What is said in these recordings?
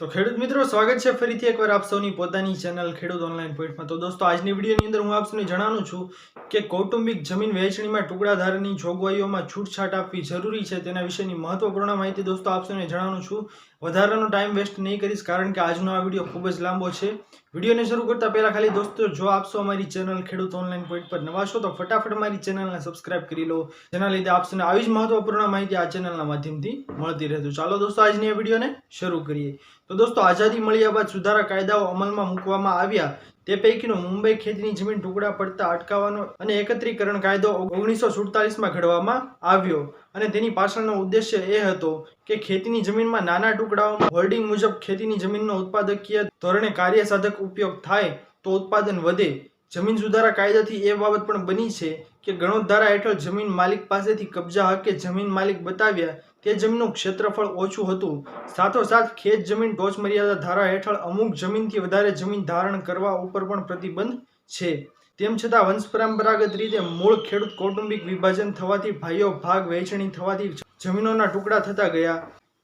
तो ખેડૂત મિત્રો સ્વાગત છે ફરીથી એકવાર આપ સૌની પોતાની ચેનલ ખેડૂત ઓનલાઈન પોઈન્ટમાં। તો દોસ્તો આજની વિડીયોની અંદર હું આપ સૌને જણાવું છું કે કૌટુંબિક જમીન વહેંચણીમાં ટુકડાધારની જોગવાઈઓમાં છૂટછાટ આપવી જરૂરી છે તેના વિશેની મહત્વપૂર્ણ માહિતી દોસ્તો આપ સૌને જણાવું છું। વધારાનો ટાઈમ વેસ્ટ નહીં કરીશ કારણ કે આજનો આ વિડીયો ખૂબ જ લાંબો છે। વિડીયોને શરૂ કરતા પહેલા ખાલી દોસ્તો જો આપ સૌ અમારી ચેનલ ખેડૂત ઓનલાઈન પોઈન્ટ પર નવા છો તો ફટાફટ મારી ચેનલને સબસ્ક્રાઇબ કરી લો, જેના લીધે આપ સૌને આવી જ મહત્વપૂર્ણ માહિતી આ ચેનલના માધ્યમથી મળતી રહે। તો ચાલો દોસ્તો આજની આ વિડીયોને શરૂ કરીએ। તો દોસ્તો આઝાદી મળ્યા બાદ સુધારા કાયદાઓ અમલમાં મૂકવામાં આવ્યા તે પૈકીનો મુંબઈ ખેતીની જમીન ટુકડા પડતા અટકાવવાનો અને એકત્રીકરણ કાયદો 1947માં ઘડવામાં આવ્યો અને તેની પાછળનો ઉદ્દેશ્ય એ હતો કે ખેતીની જમીનમાં નાના ટુકડાઓમાં હોલ્ડિંગ મુજબ ખેતીની જમીનનો ઉત્પાદકીય ધોરણે કાર્યસાધક ઉપયોગ થાય તો ઉત્પાદન વધે। જમીન સુધારા કાયદાથી એ બાબત પણ બની છે કે ગણોત હેઠળ જમીન માલિક પાસેથી કબજા હકે જમીન માલિક બતાવ્યા તે જમીનનું ક્ષેત્રફળ ઓછું હતું। સાથોસાથ ખેત જમીન ટોચ મર્યાદા ધારા હેઠળ અમુક જમીનથી વધારે જમીન ધારણ કરવા ઉપર પણ પ્રતિબંધ છે। તેમ છતાં વંશ પરંપરાગત રીતે મૂળ ખેડૂત કૌટુંબિક વિભાજન થવાથી ભાઈઓ ભાગ વહેંચણી થવાથી જમીનોના ટુકડા થતા ગયા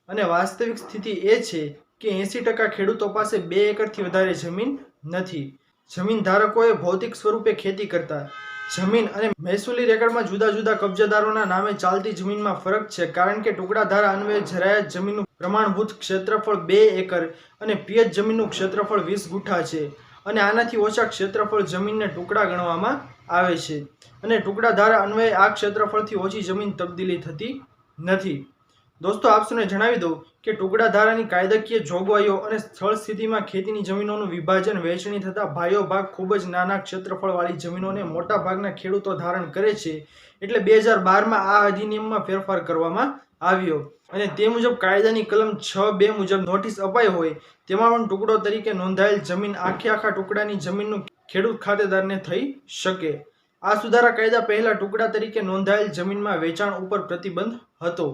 અને વાસ્તવિક સ્થિતિ એ છે કે 80% ખેડૂતો પાસે 2 એકરથી વધારે જમીન નથી। જમીન ધારકોએ ભૌતિક સ્વરૂપે ખેતી કરતા જમીન અને મહેસૂલી રેકર્ડમાં જુદા જુદા કબજાદારોના નામે ચાલતી જમીનમાં ફરક છે કારણ કે ટુકડા ધારા અન્વયે જરાયત જમીનનું પ્રમાણભૂત ક્ષેત્રફળ 2 એકર અને પિયત જમીનનું ક્ષેત્રફળ 20 ગુઠા છે અને આનાથી ઓછા ક્ષેત્રફળ જમીનને ટુકડા ગણવામાં આવે છે અને ટુકડા ધારા અન્વયે આ ક્ષેત્રફળથી ઓછી જમીન તબદીલી થતી નથી। દોસ્તો આપ સૌને જણાવી દઉં કે ટુકડા ધારાની કાયદાકીય જોગવાઈઓ અને સ્થળ સ્થિતિમાં ખેતીની જમીનોનું વિભાજન વહેંચણી થતા ભાઈઓ ભાગ ખૂબ જ નાના ક્ષેત્રફળવાળી જમીનોને મોટા ભાગના ખેડૂતો ધારણ કરે છે। એટલે 2012માં આ અધિનિયમમાં ફેરફાર કરવામાં આવ્યો અને તે મુજબ કાયદાની કલમ 6(2) મુજબ નોટિસ અપાઈ હોય તેમાં પણ ટુકડો તરીકે નોંધાયેલ જમીન આખા ટુકડાની જમીનનું ખેડૂત ખાતેદારને થઈ શકે। આ સુધારા કાયદા પહેલા ટુકડા તરીકે નોંધાયેલ જમીનમાં વેચાણ ઉપર પ્રતિબંધ હતો।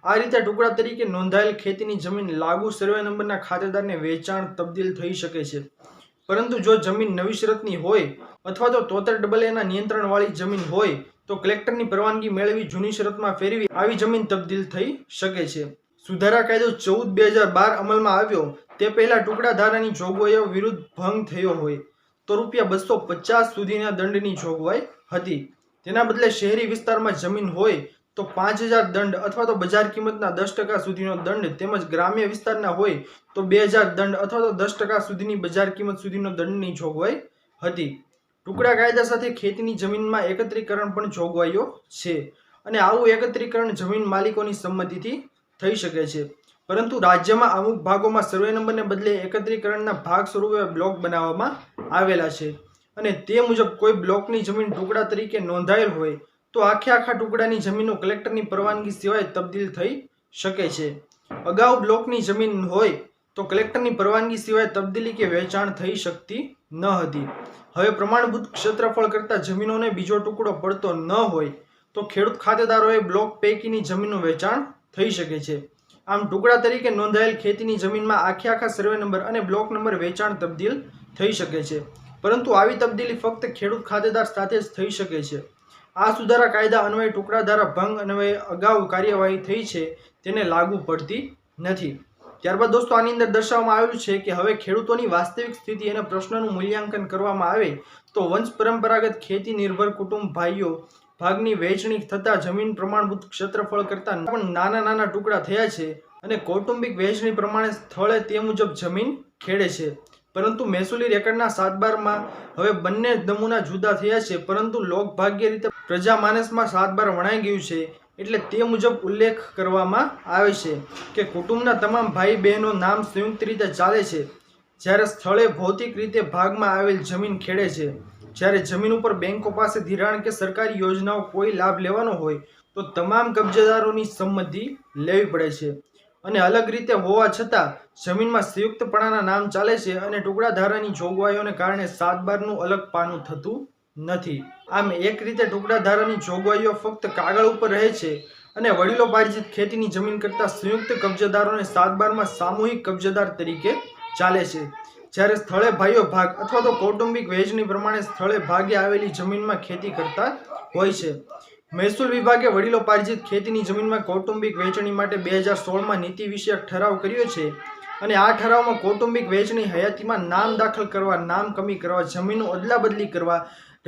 આ રીતે ટુકડા તરીકે નોંધાયેલ ખેતીની જમીન લાગુ સર્વે નંબરના ખાતેદારને વેચાણ તબદીલ થઈ શકે છે, પરંતુ જો જમીન નવી શરતની હોય અથવા તો 73AA ના નિયંત્રણવાળી જમીન હોય તો કલેક્ટરની પરવાનગી મેળવી જૂની શરતમાં ફેરવી આવી જમીન તબદીલ થઈ શકે છે। સુધારા કાયદો 14/2012 અમલમાં આવ્યો તે પહેલા ટુકડા ધારાની જોગવાઈઓ વિરુદ્ધ ભંગ થયો હોય તો ₹250 સુધીના દંડની જોગવાઈ હતી। તેના બદલે શહેરી વિસ્તારમાં જમીન હોય તો 5000 દંડ અથવા તો બજાર કિંમતના 10% સુધીનો દંડ તેમજ ગ્રામ્ય વિસ્તારના હોય તો 2000 દંડ અથવા તો 10% સુધીની બજાર કિંમત સુધીનો દંડની જોગવાઈ હતી। ટુકડા કાયદા સાથે ખેતીની જમીનમાં એકત્રીકરણ પણ જોગવાઈઓ છે અને આવું એકત્રીકરણ જમીન માલિકોની સંમતિથી થઈ શકે છે, પરંતુ રાજ્યમાં અમુક ભાગોમાં સર્વે નંબરને બદલે એકત્રીકરણના ભાગ સ્વરૂપે બ્લોક બનાવવામાં આવેલા છે અને તે મુજબ કોઈ બ્લોકની જમીન ટુકડા તરીકે નોંધાયેલ હોય તો આખા ટુકડાની જમીનો કલેક્ટરની પરવાનગી સિવાય તબદીલ થઈ શકે છે। અગાઉ બ્લોકની જમીન હોય તો કલેક્ટરની પરવાનગી સિવાય તબદીલી કે વેચાણ થઈ શકતી ન હતી। હવે પ્રમાણભૂત ક્ષેત્રફળ કરતા જમીનોને બીજો ટુકડો પડતો ન હોય તો ખેડૂત ખાતેદારોએ બ્લોક પૈકીની જમીનનું વેચાણ થઈ શકે છે। આમ ટુકડા તરીકે નોંધાયેલ ખેતીની જમીનમાં આખા સર્વે નંબર અને બ્લોક નંબર વેચાણ તબદીલ થઈ શકે છે, પરંતુ આવી તબદીલી ફક્ત ખેડૂત ખાતેદાર સાથે જ થઈ શકે છે। આ સુધારા કાયદા અન્વયે ટુકડા ધારા ભંગ અન્વયે અગાઉ કાર્યવાહી થઈ છે તેને લાગુ પડતી નથી। ત્યારબાદ દોસ્તો આની અંદર દર્શાવવામાં આવ્યું છે કે હવે ખેડૂતોની વાસ્તવિક સ્થિતિ અને પ્રશ્નનું મૂલ્યાંકન કરવામાં આવે તો વંશ પરંપરાગત ખેતી નિર્ભર કુટુંબ ભાઈઓ ભાગની વહેંચણી થતા જમીન પ્રમાણભૂત ક્ષેત્રફળ કરતા પણ નાના ટુકડા થયા છે અને કૌટુંબિક વહેંચણી પ્રમાણે સ્થળે તે મુજબ જમીન ખેડે છે, પરંતુ મહેસૂલી રેકર્ડના 7/12માં હવે બંને નમૂના જુદા થયા છે, પરંતુ લોકભાગ્ય રીતે પ્રજામાનસમાં 7/12 વણાઈ ગયું છે એટલે તે મુજબ ઉલ્લેખ કરવામાં આવે છે કે કુટુંબના તમામ ભાઈ બહેનો નામ સંયુક્ત રીતે ચાલે છે જ્યારે સ્થળે ભૌતિક રીતે ભાગમાં આવેલ જમીન ખેડે છે। જ્યારે જમીન ઉપર બેંકો પાસે ધિરાણ કે સરકારી યોજનાઓ કોઈ લાભ લેવાનો હોય તો તમામ કબજેદારોની સંમતિ લેવી પડે છે અને અલગ રીતે હોવા છતાં જમીનમાં સંયુક્તપણાના નામ ચાલે છે અને ટુકડા ધારાની જોગવાઈઓને કારણે 7/12નું અલગ પાનું થતું નથી। આમ એક રીતે ટુકડા ધારાની જોગવાઈઓ ફક્ત કાગળ ઉપર રહે છે અને વડીલો પાર્જિત ખેતીની જમીન કરતા સંયુક્ત કબજેદારોને 7/12માં સામૂહિક કબજેદાર તરીકે ચાલે છે, જ્યારે સ્થળે ભાઈઓ ભાગ અથવા તો કૌટુંબિક વહેંચણી પ્રમાણે સ્થળે ભાગે આવેલી જમીનમાં ખેતી કરતા હોય છે। મહેસૂલ વિભાગે વડીલો પાર્જિત ખેતીની જમીનમાં કૌટુંબિક વહેંચણી માટે 2016માં નીતિ વિષયક ઠરાવ કર્યો છે અને આ ઠરાવમાં કૌટુંબિક વહેંચણી હયાતીમાં નામ દાખલ કરવા, નામ કમી કરવા, જમીનનું અદલા બદલી કરવા,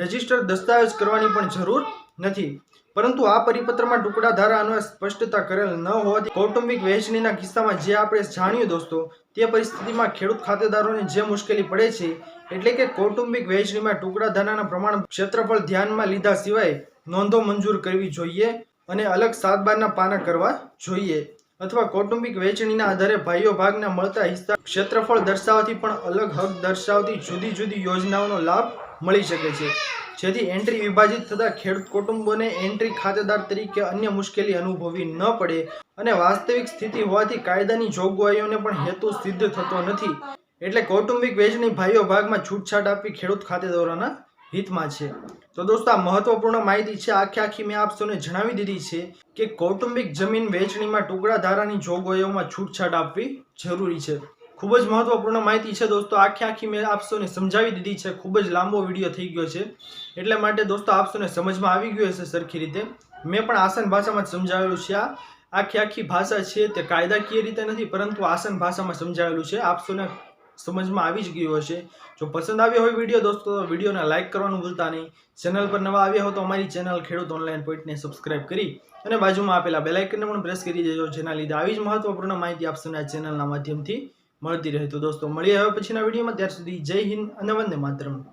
રજિસ્ટર દસ્તાવેજ કરવાની પણ જરૂર નથી. પરંતુ આ પરિપત્રમાં ટુકડા ધારા અન્વયે સ્પષ્ટતા કરેલ ન હોવાથી કૌટુંબિક વહેંચણીના કિસ્સામાં જે આપણે જાણ્યું દોસ્તો, તે પરિસ્થિતિમાં ખેડૂત ખાતેદારોને જે મુશ્કેલી પડે છે, એટલે કે કૌટુંબિક વહેંચણીમાં ટુકડા ધારાના પ્રમાણ ક્ષેત્રફળ ધ્યાનમાં લીધા સિવાય નોંધો મંજૂર કરવી જોઈએ અને અલગ 7/12ના પાના કરવા જોઈએ, અથવા કૌટુંબિક વહેંચણીના આધારે ભાઈઓ ભાગના મળતા હિસ્સા ક્ષેત્રફળ દર્શાવવાથી પણ અલગ હક દર્શાવતી જુદી જુદી યોજનાઓનો લાભ મળી શકે છે, જેથી એન્ટ્રી વિભાજિત થતા ખેડૂત કુટુંબોને એન્ટ્રી ખાતેદાર તરીકે અન્ય મુશ્કેલી અનુભવવી ન પડે અને વાસ્તવિક સ્થિતિ હોવાથી કાયદાની જોગવાઈઓને પણ હેતુ સિદ્ધ થતો નથી. એટલે કૌટુંબિક વહેંચણી ભાઈઓ ભાગમાં છૂટછાટ આપવી ખેડૂત ખાતેદારોના હિતમાં છે. તો દોસ્તો આ મહત્વપૂર્ણ માહિતી છે. આખી મેં આપ સૌને જણાવી દીધી છે કે કૌટુંબિક જમીન વહેંચણીમાં ટુકડા ધારાની જોગવાઈઓમાં છૂટછાટ આપવી જરૂરી છે. ખૂબ જ મહત્વપૂર્ણ માહિતી છે દોસ્તો. આખી મેં આપ સૌને સમજાવી દીધી છે. ખૂબ જ લાંબો વિડીયો થઈ ગયો છે, એટલે માટે દોસ્તો આપ સૌને સમજમાં આવી ગયો હશે સરખી રીતે. મેં પણ આસાન ભાષામાં જ સમજાવેલું છે. આ આખી ભાષા છે તે કાયદાકીય રીતે નથી, પરંતુ આસાન ભાષામાં સમજાવેલું છે. આપ સૌને સમજમાં આવી જ ગયું હશે. જો પસંદ આવ્યો હોય વિડીયો દોસ્તો, તો વિડીયોને લાઇક કરવાનું ભૂલતા નહીં. ચેનલ પર નવા આવ્યા હો તો અમારી ચેનલ ખેડૂત ઓનલાઈન પોઈન્ટને સબસ્ક્રાઇબ કરી અને બાજુમાં આપેલા બેલ આઇકનને પણ પ્રેસ કરી દેજો, જેના લીધે આવી જ મહત્વપૂર્ણ માહિતી આપ સૌને આ ચેનલના માધ્યમથી મળતી રહે. તો દોસ્તો મળીએ હવે પછીના વિડીયોમાં. ત્યાર સુધી જય હિન્દ અને વંદે માતરમ.